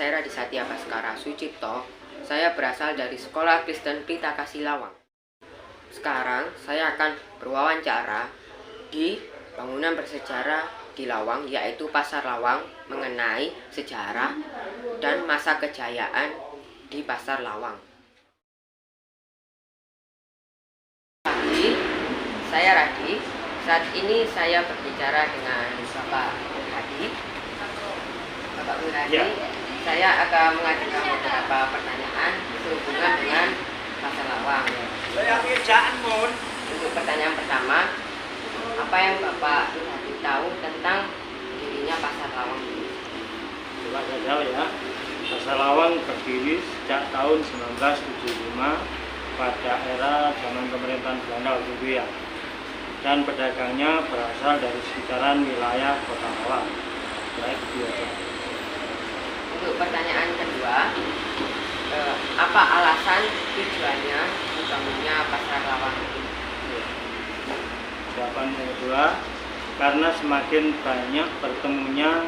saya Radhi Satya Baskara Sucipto. Saya berasal dari Sekolah Kristen Pelita Kasih Lawang. Sekarang saya akan berwawancara di bangunan bersejarah di Lawang, yaitu Pasar Lawang, mengenai sejarah dan masa kejayaan di Pasar Lawang. Saya Radhi. Saat ini saya berbicara dengan Bapak Hadi. Bapak Hadi, ya. Saya akan mengajukan beberapa pertanyaan sehubungan dengan Pasar Lawang. Untuk pertanyaan pertama, apa yang Bapak Hadi tahu tentang dirinya Pasar Lawang ini? Coba saya tahu ya. Pasar Lawang berdiri sejak tahun 1975 pada era zaman pemerintahan Belanda waktu itu ya. Dan pedagangnya berasal dari sekitaran wilayah Kota Lawang, baik di Untuk pertanyaan kedua, apa alasan tujuannya dibangunnya Pasar Lawang ini? Jawaban yang kedua, karena semakin banyak bertemunya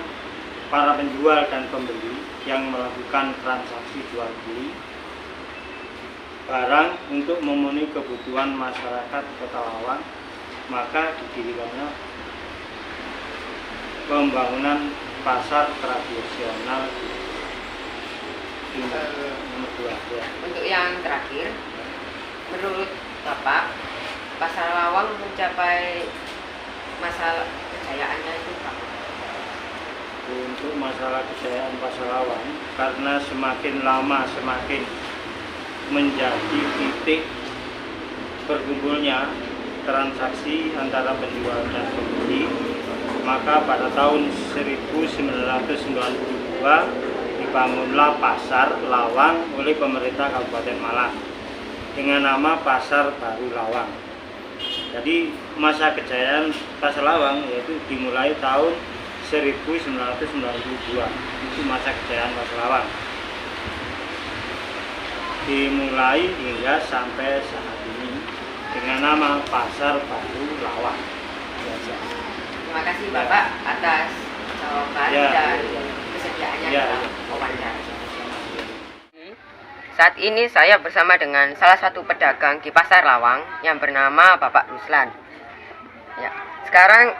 para penjual dan pembeli yang melakukan transaksi jual beli barang untuk memenuhi kebutuhan masyarakat Kota Lawang, maka didirikannya pembangunan pasar tradisional nomor 2 ya. Untuk yang terakhir, menurut Bapak, Pasar Lawang mencapai masa kejayaannya itu berapa? Untuk masalah kejayaan Pasar Lawang, karena semakin lama semakin menjadi titik berkumpulnya transaksi antara penjual dan pembeli, maka pada tahun 1992 dibangunlah Pasar Lawang oleh pemerintah Kabupaten Malang dengan nama Pasar Baru Lawang. Jadi masa kejayaan Pasar Lawang yaitu dimulai tahun 1992, itu masa kejayaan Pasar Lawang, dimulai hingga sampai saat ini dengan nama Pasar Baru Lawang. Terima kasih Bapak atas jawaban dan kesediaannya dalam wawancara. Saat ini saya bersama dengan salah satu pedagang di Pasar Lawang yang bernama Bapak Ruslan. Ya, sekarang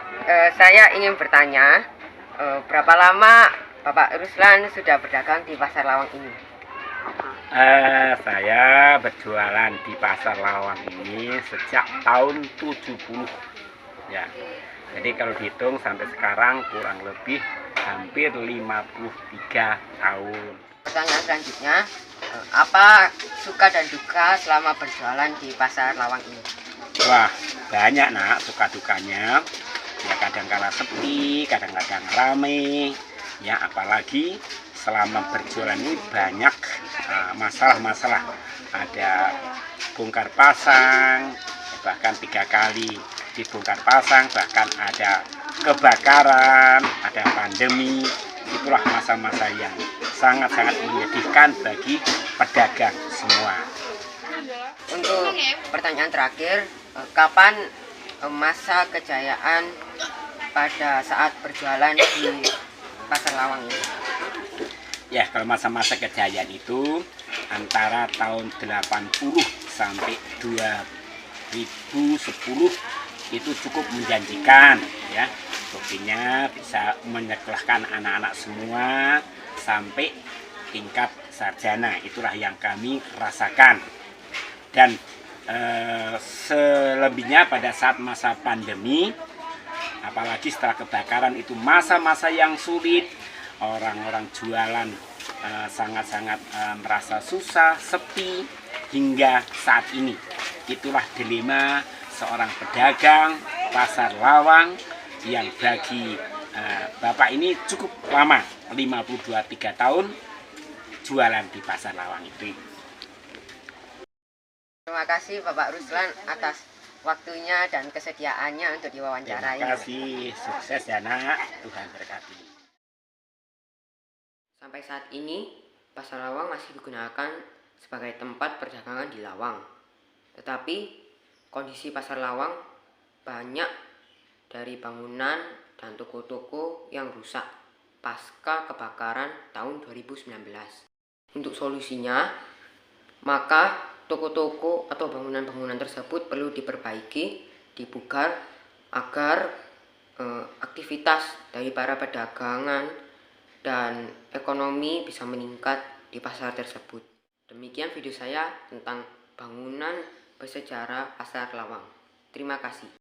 saya ingin bertanya, berapa lama Bapak Ruslan sudah berdagang di Pasar Lawang ini? Saya berjualan di Pasar Lawang ini sejak tahun 70 ya. Jadi kalau dihitung sampai sekarang kurang lebih hampir 53 tahun. Pertanyaan selanjutnya, apa suka dan duka selama berjualan di Pasar Lawang ini? Wah, banyak nak suka dukanya. Ya kadang-kala sepi, kadang-kadang rame. Ya apalagi selama berjualan ini banyak masalah-masalah. Ada bongkar pasang, bahkan 3 kali dibongkar pasang, bahkan ada kebakaran, ada pandemi. Itulah masa-masa yang sangat-sangat menyedihkan bagi pedagang semua. Untuk pertanyaan terakhir, kapan masa kejayaan pada saat berjualan di Pasar Lawang ini? Ya, kalau masa-masa kejayaan itu antara tahun 80 sampai 2010 itu cukup menjanjikan ya. Buktinya bisa menyekolahkan anak-anak semua sampai tingkat sarjana. Itulah yang kami rasakan. Dan selebihnya pada saat masa pandemi, apalagi setelah kebakaran, itu masa-masa yang sulit. Orang-orang jualan sangat-sangat merasa susah, sepi hingga saat ini. Itulah dilema seorang pedagang Pasar Lawang yang bagi Bapak ini cukup lama, 52-3 tahun jualan di Pasar Lawang itu. Terima kasih Bapak Ruslan atas waktunya dan kesediaannya untuk diwawancarai. Terima kasih, sukses ya nak, Tuhan berkati. Sampai saat ini, Pasar Lawang masih digunakan sebagai tempat perdagangan di Lawang. Tetapi, kondisi Pasar Lawang banyak dari bangunan dan toko-toko yang rusak. pasca kebakaran tahun 2019. Untuk solusinya, maka toko-toko atau bangunan-bangunan tersebut perlu diperbaiki, dipugar agar aktivitas dari para pedagangan dan ekonomi bisa meningkat di pasar tersebut. Demikian video saya tentang bangunan bersejarah Pasar Lawang. Terima kasih.